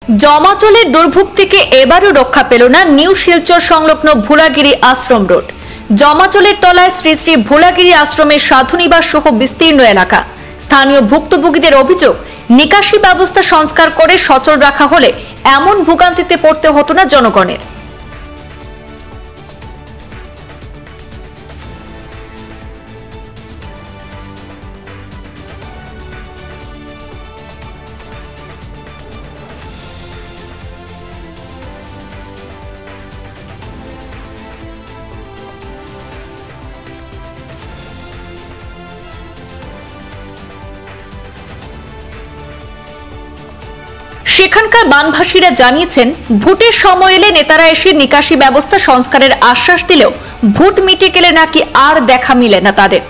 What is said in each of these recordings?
জমাজলের দুর্ভোগ থেকে এবারও রক্ষা পেল না নিউ শিলচর সংলগ্ন ভোলাগিরি আশ্রম রোড। জমাজলের তলায় শ্রী শ্রী ভোলাগিরি আশ্রমের সাধুনিবাস সহ বিস্তীর্ণ এলাকা। স্থানীয় ভুক্তভোগীদের অভিযোগ, নিকাশি ব্যবস্থা সংস্কার করে সচল রাখা হলে এমন ভোগান্তিতে পড়তে হতো না জনগণের। সেখানকার বানভাসীরা জানিয়েছেন, ভোটের সময় এলে নেতারা এসে নিকাশি ব্যবস্থা সংস্কারের আশ্বাস দিলেও ভোট মিটে গেলে নাকি আর দেখা মিলে না তাদের।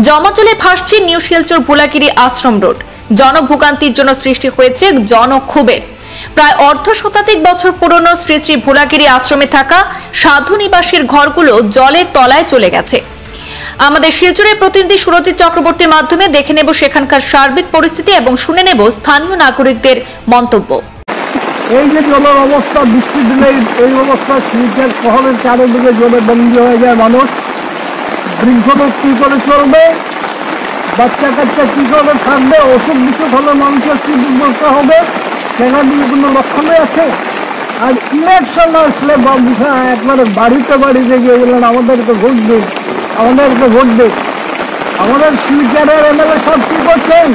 জমাজলে ভাসছে নিউ শিলচর ভোলাগিরি আশ্রম রোড। জনভোগান্তির জন্য সৃষ্টি হয়েছে জনক্ষোভের। প্রায় অর্ধ শতাধিক বছর পুরনো শ্রী শ্রী ভোলাগিরি আশ্রমে থাকা সাধু নিবাসের ঘরগুলো জলের তলায় চলে গেছে। আমাদের শিলচরের প্রতিনিধি সুরজিৎ চক্রবর্তীর মাধ্যমে দেখে নেব সেখানকার সার্বিক পরিস্থিতি এবং শুনে নেব স্থানীয় নাগরিকদের মন্তব্য। এই যে জলের অবস্থা, বৃষ্টি দিলে এই অবস্থা, শিলচর শহরের চারিদিকে জলে বন্দী হয়ে যায় মানুষ। বৃদ্ধদের কী করে চলবে, বাচ্চা কাচ্চা কী করে থাকবে, ওষুধ বিষুধ হলে মানুষের কী দুর্দশা হবে, সেখানে কোনো লক্ষণই আছে। আর ইলেকশন আসলে একবারে বাড়িতে গিয়ে বললেন আমাদেরকে ভোট দিন, আমাদেরকে ভোট দিন। আমাদের শিলচরের এমএলএ সব কী করছেন,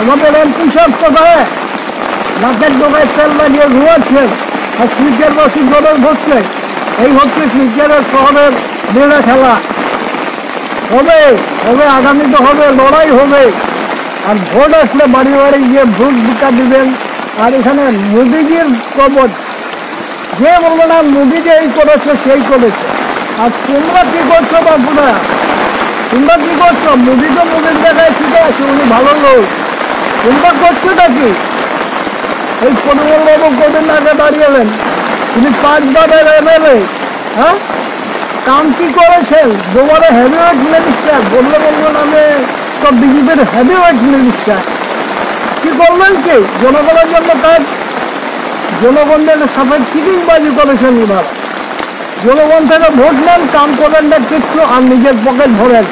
আমাদের এমপি সব কোথায় নাকের ডোকায় তেল লাগিয়ে ঘুমাচ্ছেন, আর শিলচরবাসী জলের ভরছে। এই হচ্ছে শিলচরের শহরের মেয়েরা খেলা। হবে হবে আগামীতে হবে, লড়াই হবে। আর ভোট আসলে বাড়ি বাড়ি গিয়ে ভোট বিকা দিবেন। আর এখানে মোদিজির কবচ, যে বলবো না মোদিজি এই করেছে সেই করেছে। আর তোমরা কী করছো বাবুরা, তোমরা কী করছো? মোদি তো মোদির জায়গায় ঠিক আছে, উনি ভালো লোক। তোমরা করছোটা কি? এই পরিমলবাবু কদিন আগে দাঁড়িয়েলেন, তিনি 5 বারের এমএলএ। হ্যাঁ, কাম কি করেছেন? দুবারে হেভিওয়েট মিনিস্টার, বললে বলবেন আমি সব বিজেপির হেভিওয়েট মিনিস্টার। কি করলেন কি জনগণের জন্য কাজ? জনগণদের সাথে চিটিংবাজি করেছেন ওনারা। জনগণ থেকে ভোট নেন, কাম করেন না কিচ্ছু, আর নিজের পকেট ভরেন।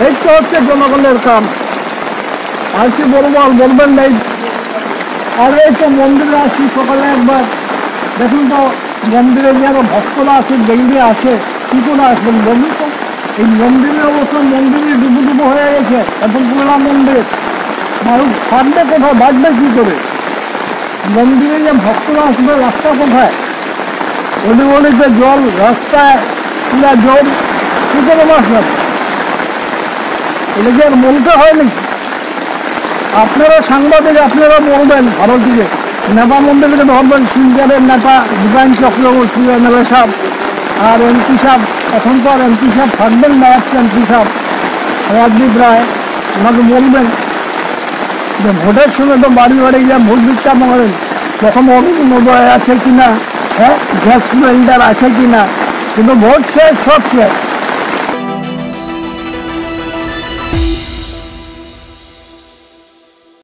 এই তো হচ্ছে জনগণের কাম। আর কি বলবো, আর বলবেন নাই। আর এই তো মন্দিরে আসি সকালে একবার, দেখুন তো মন্দিরে যারা ভক্তরা আছে ডেইলি আসে, কী করে আসবেন বলুন তো? এই মন্দিরের অবস্থা, মন্দিরে ডুবো হয়ে গেছে। এত পুরোনো মন্দির, মানুষ থাকবে কোথায়, বাঁচবে কী করে? মন্দিরে যে ভক্তরা আসবে, রাস্তা কোথায়? অলিগলিতে জল, রাস্তায় পুরা জল, কী করে বাঁচবেন? এটা কি আর বলতে হয় নাকি? আপনারা সাংবাদিক, আপনারা বলবেন ভারতীয় নেতা মন্ত্রীকে ধরবেন। শিলচরের নেতা ডিভাইন চক্রবর্তী এমএলএ সাহেব আর এমপি সাহেব, এখন তো আর এমপি সাহেব থাকবেন না, আসছে এমপি সাহেব রাজদীপ রায়, ওনাকে বলবেন যে ভোটের সময় তো বাড়ি বাড়ি গিয়ে ভোট ভিক্ষা করেন, প্রথম অরুণোদয় আছে কিনা, হ্যাঁ গ্যাস সিলিন্ডার আছে কিনা, কিন্তু ভোট শেষ, সব শেষ।